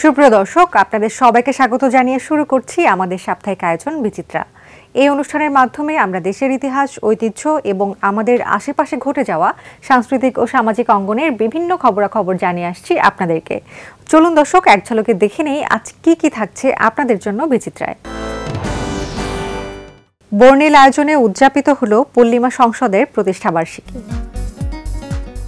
সুপ্রিয় দর্শক, আপনাদের সবাইকে স্বাগত জানিয়ে শুরু করছি আমাদের সাপ্তাহিক আয়োজন বিচিত্রা। এই অনুষ্ঠানের মাধ্যমে আমরা দেশের ইতিহাস, ঐতিহ্য এবং আমাদের আশেপাশে ঘটে যাওয়া সাংস্কৃতিক ও সামাজিক অঙ্গনের বিভিন্ন খবরাখবর জানিয়ে আসছি আপনাদেরকে। চলুন দর্শক, এক ঝলকে দেখে নেই আজ কি কি থাকছে আপনাদের জন্য বিচিত্রায়। বর্ণিল আয়োজনে উদযাপিত হল পল্লিমা সংসদের প্রতিষ্ঠাবার্ষিকী।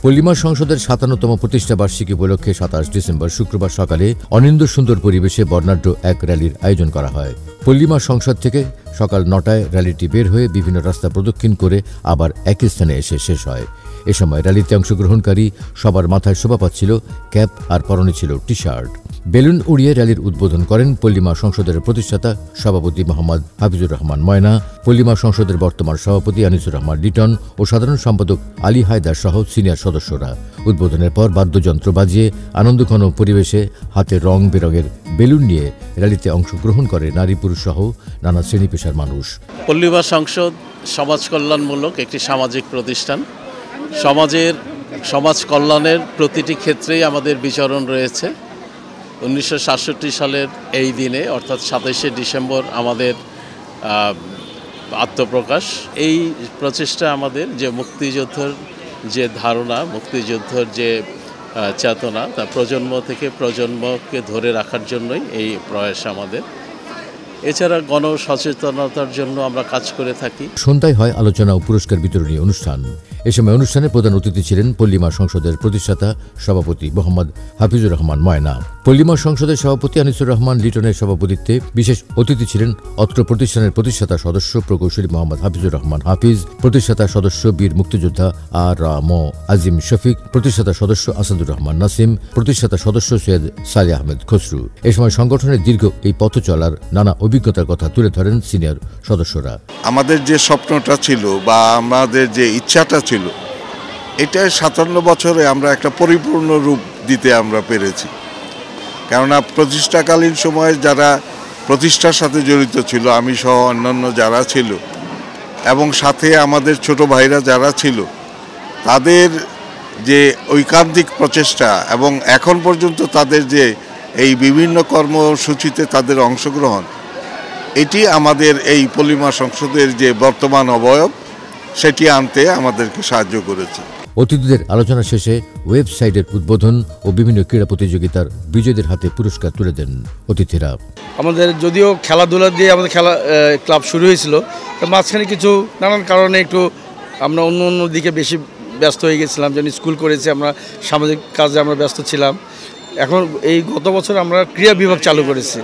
পল্লিমা সংসদের ৫৭তম প্রতিষ্ঠা বার্ষিকী উপলক্ষে ২৭ ডিসেম্বর শুক্রবার সকালে অনিন্দ্য সুন্দর পরিবেশে বর্ণাঢ্য এক র্যালির আয়োজন করা হয়। পল্লিমা সংসদ থেকে সকাল ৯টায় র্যালিটি বের হয়ে বিভিন্ন রাস্তা প্রদক্ষিণ করে আবার একই স্থানে এসে শেষ হয়। এ সময় র্যালিতে অংশগ্রহণকারী সবার মাথায় শোভা পাচ্ছিল ক্যাপ আর পরনে ছিল টি শার্ট। বেলুন উড়িয়ে র্যালির উদ্বোধন করেন পল্লিমা সংসদের প্রতিষ্ঠাতা সভাপতি মোহাম্মদ হাফিজুর রহমান ময়না, পল্লিমা সংসদের বর্তমান সভাপতি আনিসুর রহমান লিটন ও সাধারণ সম্পাদক আলী হায়দার সহ সিনিয়র সদস্যরা। উদ্বোধনের পর বাদ্যযন্ত্র বাজিয়ে আনন্দঘন পরিবেশে হাতে রং বেরঙের বেলুন নিয়ে র্যালিতে অংশগ্রহণ করে নারী পুরুষ সহ নানা শ্রেণী পেশার মানুষ। পল্লিমা সংসদ সমাজ কল্যাণমূলক একটি সামাজিক প্রতিষ্ঠান। সমাজ কল্যাণের প্রতিটি ক্ষেত্রেই আমাদের বিচরণ রয়েছে। ১৯৬৭ সালের এই দিনে অর্থাৎ ২৭শে ডিসেম্বর আমাদের আত্মপ্রকাশ। এই প্রচেষ্টা আমাদের যে মুক্তিযুদ্ধের যে ধারণা, মুক্তিযুদ্ধের যে চেতনা, তা প্রজন্ম থেকে প্রজন্মকে ধরে রাখার জন্যই এই প্রয়াস আমাদের। এছাড়া গণসচেতনতার জন্য আমরা কাজ করে থাকি। সন্ধ্যায় হয় আলোচনা ও পুরস্কার বিতরণী অনুষ্ঠান। এ সময় অনুষ্ঠানে প্রধান অতিথি ছিলেন পল্লিমা সংসদের প্রতিষ্ঠাতা সভাপতি মোহাম্মদ হাফিজুর রহমান ময়না। পল্লিমা সংসদের সভাপতি আনিসুর রহমান লিটনের সভাপতিত্বে বিশেষ অতিথি ছিলেন অত্র প্রতিষ্ঠানের প্রতিষ্ঠাতা সদস্য প্রকৌশলী মোহাম্মদ হাফিজুর রহমান হাফিজ, প্রতিষ্ঠাতা সদস্য বীর মুক্তিযোদ্ধা আর ম আজিম শফিক, প্রতিষ্ঠাতা সদস্য আসাদুর রহমান নাসিম, প্রতিষ্ঠাতা সদস্য সৈয়দ সালেহ আহমেদ খসরু। এ সময় সংগঠনের দীর্ঘ এই পথ চলার নানা অভিজ্ঞতার কথা তুলে ধরেন সিনিয়র সদস্যরা। আমাদের যে স্বপ্নটা ছিল বা আমাদের যে ইচ্ছাটা ছিল, এটা ৫৭ বছরে আমরা একটা পরিপূর্ণ রূপ দিতে আমরা পেরেছি। কেননা প্রতিষ্ঠাকালীন সময়ে যারা প্রতিষ্ঠার সাথে জড়িত ছিল, আমি সহ অন্যান্য যারা ছিল, এবং সাথে আমাদের ছোট ভাইরা যারা ছিল, তাদের যে ঐকান্তিক প্রচেষ্টা এবং এখন পর্যন্ত তাদের যে এই বিভিন্ন কর্মসূচিতে তাদের অংশগ্রহণ, এটি আমাদের এই পল্লিমা সংসদের যে বর্তমান অবয়ব, সেটি আনতে আমাদেরকে সাহায্য করেছে। অতিথিদের আলোচনা শেষে ওয়েবসাইটের উদ্বোধন ও বিভিন্ন ক্রীড়া প্রতিযোগিতার বিজয়ীদের হাতে পুরস্কার তুলে দেন অতিথিরা। আমাদের যদিও খেলাধুলা দিয়ে আমাদের ক্লাব শুরু হয়েছিল, তো মাঝখানে কিছু নানান কারণে একটু আমরা অন্য দিকে বেশি ব্যস্ত হয়ে গেছিলাম। যেন স্কুল করেছি, আমরা সামাজিক কাজে আমরা ব্যস্ত ছিলাম। এখন এই গত বছর আমরা ক্রীড়া বিভাগ চালু করেছি।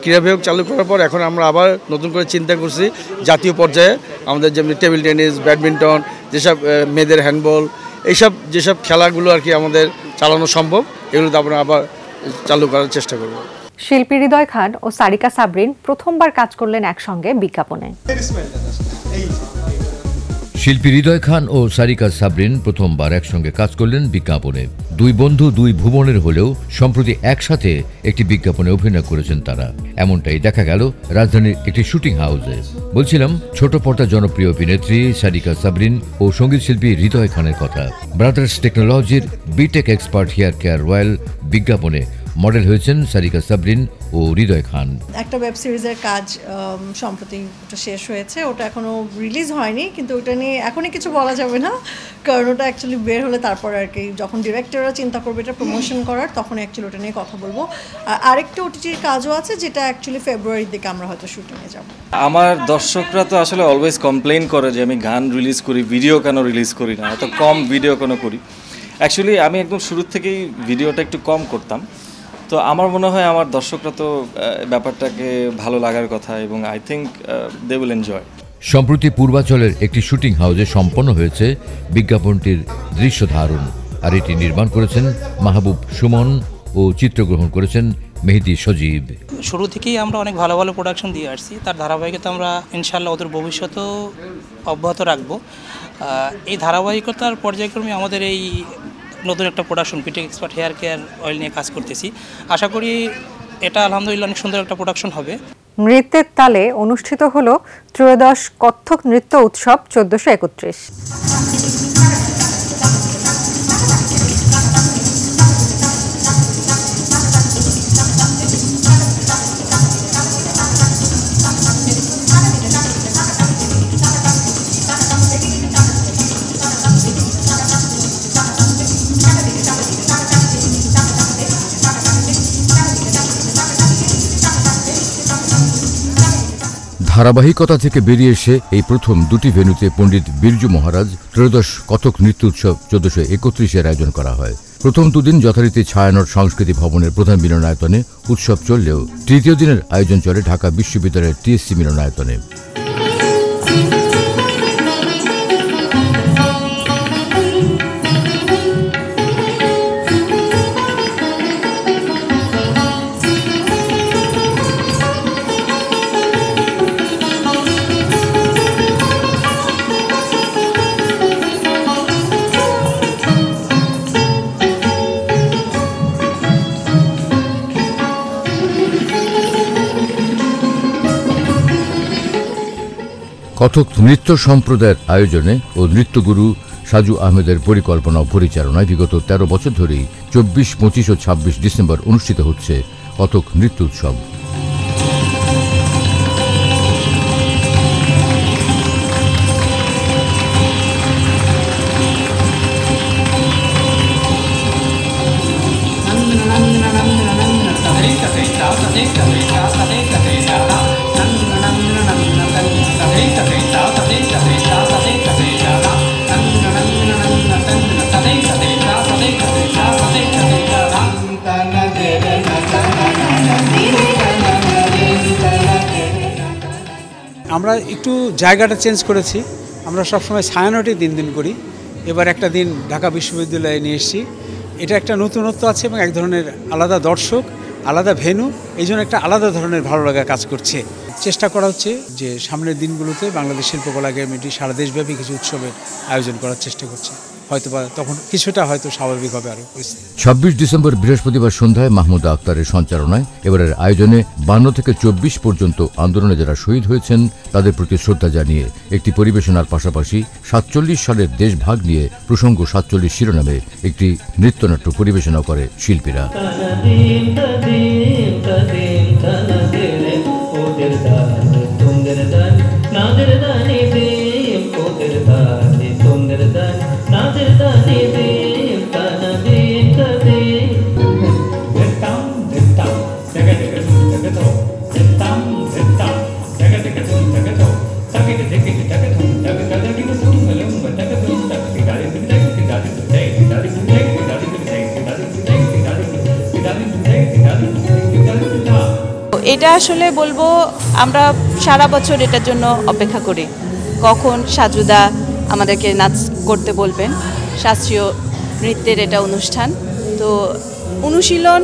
ক্রীড়া বিভাগ চালু করার পর এখন আমরা আবার নতুন করে চিন্তা করছি জাতীয় পর্যায়ে আমাদের যেমনি টেবিল টেনিস, ব্যাডমিন্টন, যেসব মেয়েদের হ্যান্ডবল, এইসব যেসব খেলাগুলো আর কি আমাদের চালানো সম্ভব, এগুলো তো আমরা আবার চালু করার চেষ্টা করব। শিল্পী হৃদয় খান ও সারিকা সাবরিন প্রথমবার কাজ করলেন একসঙ্গে বিজ্ঞাপনে। শিল্পী হৃদয় খান ও সারিকা সাবরিন প্রথমবার একসঙ্গে কাজ করলেন বিজ্ঞাপনে। দুই বন্ধু দুই ভুবনের হলেও সম্প্রতি একসাথে একটি বিজ্ঞাপনে অভিনয় করেছেন তারা। এমনটাই দেখা গেল রাজধানীর একটি শুটিং হাউসে। বলছিলাম ছোট পর্দার জনপ্রিয় অভিনেত্রী সারিকা সাবরিন ও সঙ্গীত শিল্পী হৃদয় খানের কথা। ব্রাদার্স টেকনোলজির BTech expert hair care royal বিজ্ঞাপনে মডেল হয়েছেন সারিকা সাবরিন ও হৃদয় খান। একটা ওয়েব সিরিজের কাজ সম্প্রতি ওটা শেষ হয়েছে, ওটা এখনো রিলিজ হয়নি, কিন্তু ওটা নিয়ে এখনই কিছু বলা যাবে না, কারণ ওটা অ্যাকচুয়ালি বের হলে তারপর আর কি যখন ডিরেক্টররা চিন্তা করবে এটা প্রমোশন করার, তখন অ্যাকচুয়ালি ওটা নিয়ে কথা বলবো। আর আরেকটা ওটিটির কাজও আছে, যেটা অ্যাকচুয়ালি ফেব্রুয়ারির দিকে আমরা হয়তো শুটিংয়ে যাব। আমার দর্শকরা তো আসলে অলওয়েজ কমপ্লেইন করে যে আমি গান রিলিজ করি, ভিডিও কেন রিলিজ করি না, এত কম ভিডিও কেন করি। অ্যাকচুয়ালি আমি একদম শুরুর থেকেই ভিডিওটা একটু কম করতাম। তো আমার মনে হয় আমার দর্শকরা তো ব্যাপারটাকে ভালো লাগার কথা, এবং I think they will enjoy. সম্প্রতি পূর্বাচলের একটি শুটিং হাউসে সম্পন্ন হয়েছে বিজ্ঞাপনটির দৃশ্য ধারণ, আর এটি নির্মাণ করেছেন মাহবুব সুমন ও চিত্রগ্রহণ করেছেন মেহেদি সজীব। শুরু থেকেই আমরা অনেক ভালো ভালো প্রোডাকশন দিয়ে আসছি, তার ধারাবাহিকতা আমরা ইনশাআল্লাহ ওদের ভবিষ্যতেও অব্যাহত রাখবো। এই ধারাবাহিকতার পর্যায়ক্রমে আমাদের এই নতুন একটা production BTech expert hair care oil নিয়ে কাজ করতেছি। আশা করি এটা আলহামদুলিল্লাহ অনেক সুন্দর একটা প্রোডাকশন হবে। নৃত্যের তালে অনুষ্ঠিত হলো ত্রয়োদশ কত্থক নৃত্য উৎসব ১৪৩১। ধারাবাহিকতা থেকে বেরিয়ে এসে এই প্রথম দুটি ভেন্যুতে পণ্ডিত বিরজু মহারাজ ত্রয়োদশ কথক নৃত্য উৎসব 1431 আয়োজন করা হয়। প্রথম দুদিন যথারীতি ছায়ানট সংস্কৃতি ভবনের প্রধান মিলনায়তনে উৎসব চললেও তৃতীয় দিনের আয়োজন চলে ঢাকা বিশ্ববিদ্যালয়ের টিএসসি মিলনায়তনে। কথক নৃত্য সম্প্রদায়ের আয়োজনে ও নৃত্যগুরু সাজু আহমেদের পরিকল্পনা ও পরিচালনায় বিগত ১৩ বছর ধরেই ২৪, ২৫ ও ২৬ ডিসেম্বর অনুষ্ঠিত হচ্ছে কথক নৃত্য উৎসব। আমরা একটু জায়গাটা চেঞ্জ করেছি। আমরা সবসময় ছায়ানটেই দিন করি, এবার একটা দিন ঢাকা বিশ্ববিদ্যালয়ে নিয়ে এসেছি। এটা একটা নতুনত্ব আছে এবং এক ধরনের আলাদা দর্শক, আলাদা ভেন্যু, এই জন্য একটা আলাদা ধরনের ভালো লাগা কাজ করছে। চেষ্টা করা হচ্ছে যে সামনের দিনগুলোতে বাংলাদেশ শিল্পকলা একাডেমিটি সারা দেশব্যাপী কিছু উৎসবের আয়োজন করার চেষ্টা করছে। হয়তো বা তখন কিছুটা হয়তো স্বাভাবিক হবে আরও পরিস্থিতি। ২৬ ডিসেম্বর বৃহস্পতিবার সন্ধ্যায় মাহমুদা আক্তারের সঞ্চালনায় এবারের আয়োজনে ৫২ থেকে ২৪ পর্যন্ত আন্দোলনে যারা শহীদ হয়েছেন তাদের প্রতি শ্রদ্ধা জানিয়ে একটি পরিবেশনার পাশাপাশি ৪৭ সালের দেশভাগ নিয়ে প্রসঙ্গ ৪৭ শিরোনামে একটি নৃত্যনাট্য পরিবেশনা করে শিল্পীরা। এটা আসলে বলবো আমরা সারা বছর এটার জন্য অপেক্ষা করি, কখন সাজুদা আমাদেরকে নাচ করতে বলবেন। শাস্ত্রীয় নৃত্যের এটা অনুষ্ঠান, তো অনুশীলন,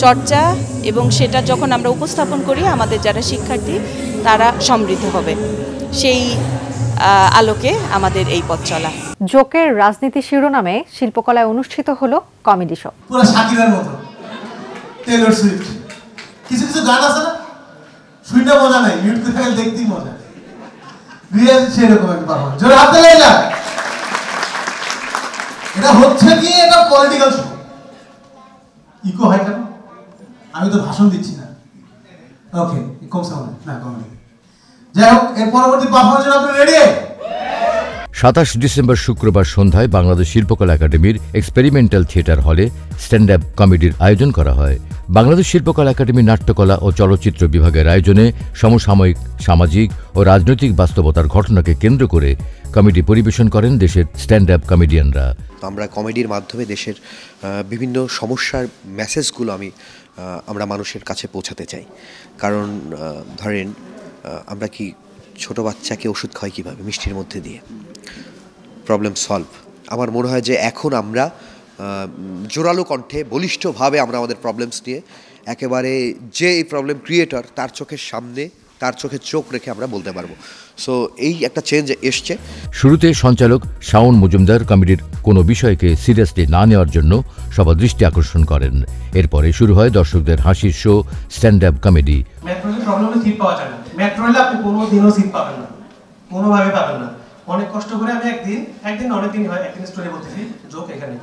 চর্চা এবং সেটা যখন আমরা উপস্থাপন করি আমাদের যারা শিক্ষার্থী তারা সমৃদ্ধ হবে, সেই আলোকে আমাদের এই পথ চলা। জোকের রাজনীতি শিরোনামে শিল্পকলায় অনুষ্ঠিত হলো কমেডি শো। পুরো শাকিরার মতো, টেলর সুইফট। কিছু কিছু গান আছে না, শুনতে মজা নাই, মিউট করে থাকলে দেখতেই মজা। রিয়াজ সেরকম একটা পারফরম্যান্স, জোরে হাত তালি না। এটা হচ্ছে কি, এটা পলিটিক্যাল শো। ইকো হয় কেন? আমি তো ভাষণ দিচ্ছি না। ওকে, কম সাউন্ড না, কমেডি। যাই হোক, এর পরবর্তী পারফরম্যান্স আপনি রেডি? ২৭ ডিসেম্বর শুক্রবার সন্ধ্যায় বাংলাদেশ শিল্পকলা একাডেমির এক্সপেরিমেন্টাল থিয়েটার হলে স্ট্যান্ড আপ কমেডির আয়োজন করা হয়। বাংলাদেশ শিল্পকলা একাডেমি নাট্যকলা ও চলচ্চিত্র বিভাগের আয়োজনে সমসাময়িক সামাজিক ও রাজনৈতিক বাস্তবতার ঘটনাকে কেন্দ্র করে কমেডি পরিবেশন করেন দেশের স্ট্যান্ড আপ কমেডিয়ানরা। আমরা কমেডির মাধ্যমে দেশের বিভিন্ন সমস্যার মেসেজগুলো আমরা মানুষের কাছে পৌঁছাতে চাই। কারণ ধরেন আমরা কি ছোট বাচ্চাকে ওষুধ খাই কীভাবে? মিষ্টির মধ্যে দিয়ে। Problem solve. আমার মনে হয় যে এখন আমরা জোরালো কণ্ঠে বলিষ্ঠভাবে আমরা আমাদের প্রবলেমস নিয়ে একেবারে যে এই প্রবলেম ক্রিয়েটর তার চোখের সামনে, তার চোখে চোখ রেখে আমরা বলতে পারবো। সো এই একটা চেঞ্জ এসছে। শুরুতে সঞ্চালক শাওন মজুমদার কমেডির কোনো বিষয়কে সিরিয়াসলি না নেওয়ার জন্য সবার দৃষ্টি আকর্ষণ করেন। এরপরে শুরু হয় দর্শকদের হাসির show stand up comedy. Metro রেলের প্রবলেম হলো সিট পাওয়া যায় না। মেট্রো রেলে আপনি কোনোদিনও সিট পাবেন না, কোনোভাবে পাবেন না। অনেক কষ্ট করে আমি একদিন অনেকদিন হয়, একদিন স্টোরি বলতেছি, জোক এখানে।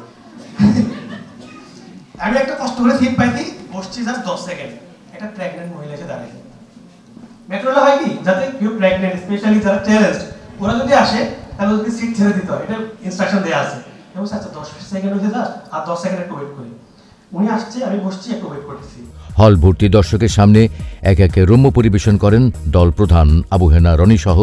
আমি একটা কষ্ট করে সিট পাইছি, বসছি জাস্ট 10 সেকেন্ড। একটা প্রেগন্যান্ট মহিলা এসে দাঁড়িয়ে। মেট্রো রেলে হয় কি, যাতে কেউ প্রেগন্যান্ট, স্পেশালি যারা টেররিস্ট, ওরা যদি আসে তাহলে যদি সিট ছেড়ে দিতে হয়, এটা ইনস্ট্রাকশন দেওয়া আছে। এবং আচ্ছা 10 সেকেন্ড হয়েছে জাস্ট, আর 10 সেকেন্ড একটু ওয়েট করি। উনি আসছে, আমি বসছি, একটু ওয়েট করতেছি। হল ভর্তি দর্শকের সামনে একে একে রম্য পরিবেশন করেন দল প্রধান আবু হেনা রনি সহ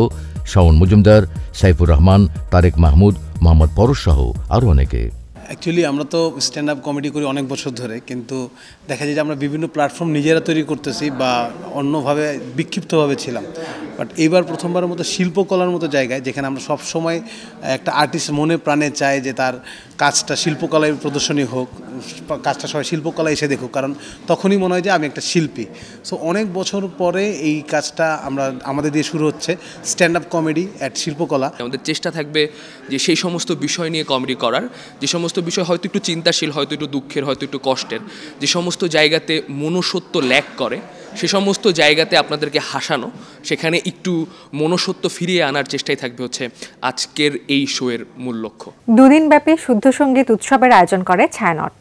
শাওন মজুমদার, সাইফুর রহমান, তারেক মাহমুদ, মোহাম্মদ পরশ সহ আরও অনেকে। অ্যাকচুয়ালি আমরা তো স্ট্যান্ড আপ কমেডি করি অনেক বছর ধরে, কিন্তু দেখা যায় যে আমরা বিভিন্ন প্ল্যাটফর্ম নিজেরা তৈরি করতেছি বা অন্যভাবে বিক্ষিপ্তভাবে ছিলাম। বাট এইবার প্রথমবারের মতো শিল্পকলার মতো জায়গায়, যেখানে আমরা সব সময় একটা আর্টিস্ট মনে প্রাণে চাই যে তার কাজটা শিল্পকলায় প্রদর্শনী হোক, কাজটা সবাই শিল্পকলা এসে দেখুক, কারণ তখনই মনে হয় যে আমি একটা শিল্পী। সো অনেক বছর পরে এই কাজটা আমাদের দিয়ে শুরু হচ্ছে, স্ট্যান্ড আপ কমেডি অ্যাট শিল্পকলা। আমাদের চেষ্টা থাকবে যে সেই সমস্ত বিষয় নিয়ে কমেডি করার, যে সমস্ত বিষয় হয়তো একটু চিন্তাশীল, হয়তো একটু দুঃখের, হয়তো একটু কষ্টের, যে সমস্ত জায়গাতে মনুষ্যত্ব ল্যাক করে সে সমস্ত জায়গাতে আপনাদেরকে হাসানো, সেখানে একটু মনুষ্যত্ব ফিরিয়ে আনার চেষ্টাই থাকবে হচ্ছে আজকের এই শোয়ের মূল লক্ষ্য। দুদিনব্যাপী শুদ্ধ সঙ্গীত উৎসবের আয়োজন করে ছায়ানট।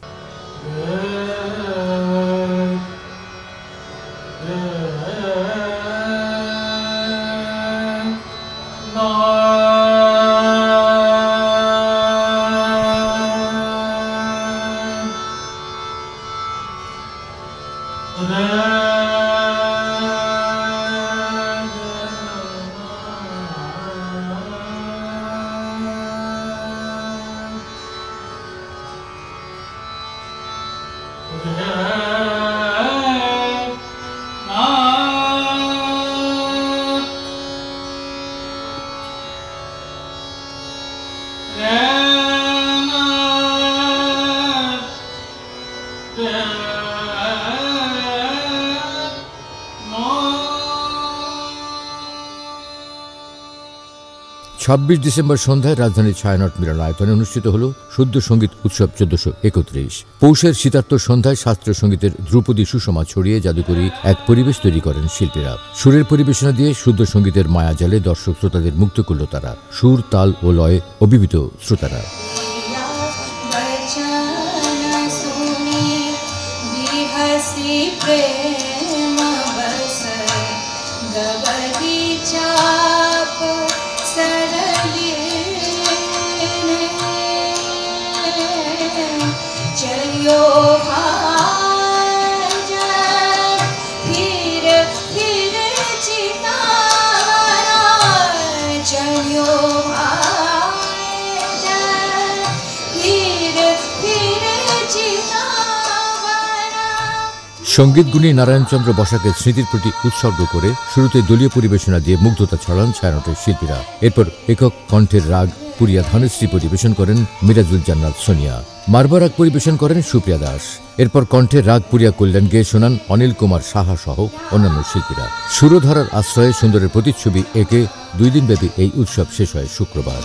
ছাব্বিশ ডিসেম্বর সন্ধ্যায় রাজধানীর ছায়ানট মিলনায়তনে অনুষ্ঠিত হল শুদ্ধ সঙ্গীত উৎসব 1431। পৌষের শীতার্ত সন্ধ্যায় শাস্ত্রীয় সঙ্গীতের ধ্রুপদী সুষমা ছড়িয়ে জাদুকরী এক পরিবেশ তৈরি করেন শিল্পীরা। সুরের পরিবেশনা দিয়ে শুদ্ধ সঙ্গীতের মায়াজালে দর্শক শ্রোতাদের মুক্ত করল তারা। সুর, তাল ও লয়ে অভিভূত শ্রোতারা। সঙ্গীতগুণী নারায়ণচন্দ্র বসাকের স্মৃতির প্রতি উৎসর্গ করে শুরুতে দলীয় পরিবেশনা দিয়ে মুগ্ধতা ছড়ান ছায়ানটের শিল্পীরা। এরপর একক কণ্ঠের রাগ পুরিয়া ধানুশ্রী পরিবেশন করেন মিরাজুল জান্নাত সোনিয়া। মারবা রাগ পরিবেশন করেন সুপ্রিয়া দাস। এরপর কণ্ঠের রাগ পুরিয়া কল্যাণ গেয়ে শোনান অনিল কুমার সাহা সহ অন্যান্য শিল্পীরা। সুরধারার আশ্রয়ে সুন্দরের প্রতিচ্ছবি এঁকে 2 দিনব্যাপী এই উৎসব শেষ হয় শুক্রবার।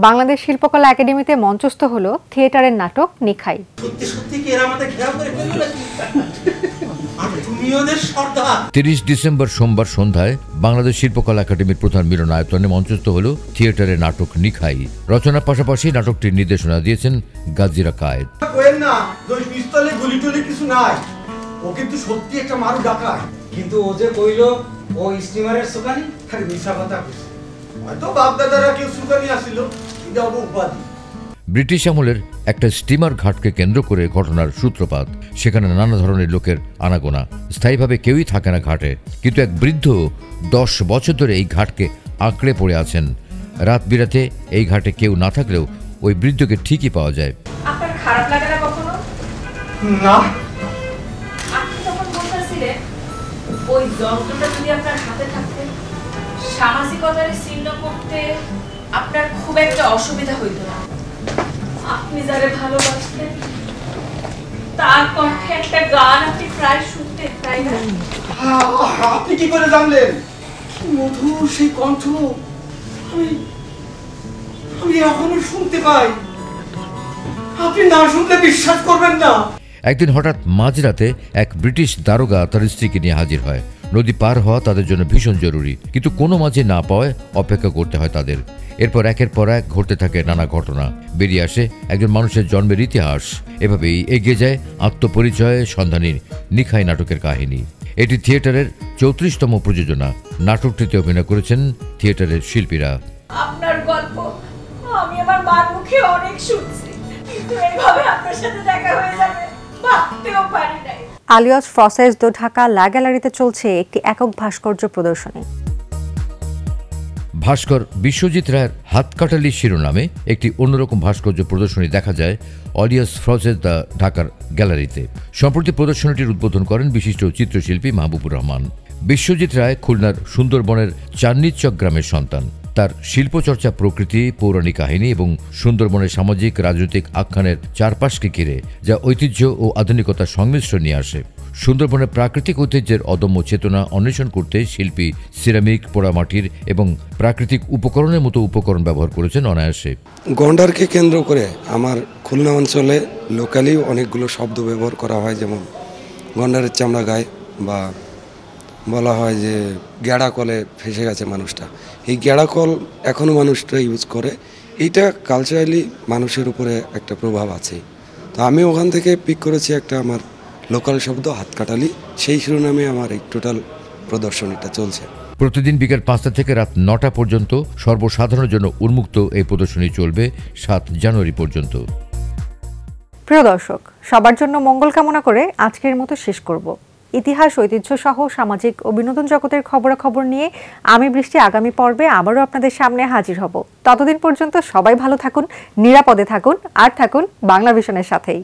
বাংলাদেশ শিল্পকলা একাডেমিতে মঞ্চস্থ হলো থিয়েটারের নাটক নিখাই। সত্যি সত্যি কি এরা আমাদের ঘেরাও করে ফেললো নাকি? তুমি ওদের সর্দার। 30 ডিসেম্বর সোমবার সন্ধ্যায় বাংলাদেশ শিল্পকলা একাডেমির প্রধান মিলনায়তনে মঞ্চস্থ হলো থিয়েটারের নাটক নিখাই। রচনার পাশাপাশি নাটকটির নির্দেশনা দিয়েছেন গাজীরা কায়েদ। কোয়েন না, ওই পিস্তলে গুলি টুলি কিছু নাই। ও কিন্তু সত্যি একটা মারু ডাকায়। কিন্তু ও যে কইলো ও স্টিমারের সুকানি, খালি মিছা কথা কইছে। হয়তো বাপ দাদারা কেউ সুকানি আসিল, এটা হবে উপাধি। ব্রিটিশ আমলের একটা স্টিমার ঘাটকে কেন্দ্র করে ঘটনার সূত্রপাত। সেখানে নানা ধরনের লোকের আনাগোনা। স্থায়ীভাবে কেউই থাকে না ঘাটে, কিন্তু এক বৃদ্ধ 10 বছর ধরে এই ঘাটকে আঁকড়ে পড়ে আছেন। রাত বিরাতে এই ঘাটে কেউ না থাকলেও ওই বৃদ্ধকে ঠিকই পাওয়া যায়। আপনার খারাপ লাগে না কখনো? না। আপনি তখন বলতেছিলেন ওই যন্ত্রটা যদি আপনার হাতে থাকতে সামাজিকতার চিহ্ন করতে আপনার খুব একটা অসুবিধা হইতো না। আপনি যারে ভালোবাসতেন তার কণ্ঠে একটা গান আপনি প্রায় শুনতেন, তাই না? আপনি কি করে জানলেন? মধুর সেই কণ্ঠ আমি এখনো শুনতে পাই। আপনি না শুনলে বিশ্বাস করবেন না। একদিন হঠাৎ মাঝরাতে এক ব্রিটিশ দারোগা তার স্ত্রীকে নিয়ে হাজির হয়। নদী পার হওয়া তাদের জন্য ভীষণ জরুরি, কিন্তু কোনো মাঝে না পাওয়ায় অপেক্ষা করতে হয় তাদের। এরপর একের পর এক ঘটতে থাকে নানা ঘটনা, বেরিয়ে আসে একজন মানুষের জন্মের ইতিহাস। এভাবেই এগিয়ে যায় আত্মপরিচয় সন্ধানী নিখাই নাটকের কাহিনী। এটি থিয়েটারের 34তম প্রযোজনা। নাটকটিতে অভিনয় করেছেন থিয়েটারের শিল্পীরা। আপনার গল্প আমি আমার মার মুখে অনেক শুনছি, কিন্তু এইভাবে আপনার সাথে দেখা হয়ে যাবে ভাবতেও পারি নাই। আলিয়াস ফ্রসেস দো ঢাকা লা গ্যালারিতে চলছে একটি একক ভাস্কর্য প্রদর্শনী। ভাস্কর বিশ্বজিৎ রায়ের হাতকাটালি শিরোনামে একটি অন্যরকম ভাস্কর্য প্রদর্শনী দেখা যায় অলিয়াস ফ্রসেস দ্য ঢাকার গ্যালারিতে। সম্প্রতি প্রদর্শনীটির উদ্বোধন করেন বিশিষ্ট চিত্রশিল্পী মাহবুবুর রহমান। বিশ্বজিৎ রায় খুলনার সুন্দরবনের চান্নিচক গ্রামের সন্তান। তার শিল্পচর্চা প্রকৃতি, পৌরাণিক কাহিনী এবং সুন্দরবনের সামাজিক রাজনৈতিক আখ্যানের চারপাশকে ঘিরে, যা ঐতিহ্য ও আধুনিকতার সংমিশ্রণ নিয়ে আসে। সুন্দরবনের প্রাকৃতিক ঐতিহ্যের অদম্য চেতনা অন্বেষণ করতে শিল্পী সিরামিক, পোড়ামাটির এবং প্রাকৃতিক উপকরণের মতো উপকরণ ব্যবহার করেছেন অনায়াসে। গন্ডারকে কেন্দ্র করে আমার খুলনা অঞ্চলে লোকালি অনেকগুলো শব্দ ব্যবহার করা হয়, যেমন গন্ডারের চামড়া গায়ে, বা বলা হয় যে গেড়া কলে ফেসে গেছে মানুষটা। এই গেড়া কল এখনও মানুষটা ইউজ করে। এইটা কালচারালি মানুষের উপরে একটা প্রভাব আছে। তো আমি ওখান থেকে পিক করেছি একটা আমার লোকাল শব্দ হাতকাটালি। সেই শিরোনামে আমার এই টোটাল প্রদর্শনীটা চলছে। প্রতিদিন বিকেল 5টা থেকে রাত 9টা পর্যন্ত সর্বসাধারণের জন্য উন্মুক্ত এই প্রদর্শনী চলবে 7 জানুয়ারি পর্যন্ত। প্রিয় দর্শক, সবার জন্য মঙ্গল কামনা করে আজকের মতো শেষ করব। ইতিহাস, ঐতিহ্য সহ সামাজিক ও বিনোদন জগতের খবরাখবর নিয়ে আমি বৃষ্টি আগামী পর্বে আবারও আপনাদের সামনে হাজির হব। ততদিন পর্যন্ত সবাই ভালো থাকুন, নিরাপদে থাকুন, আর থাকুন বাংলা ভিশনের সাথেই।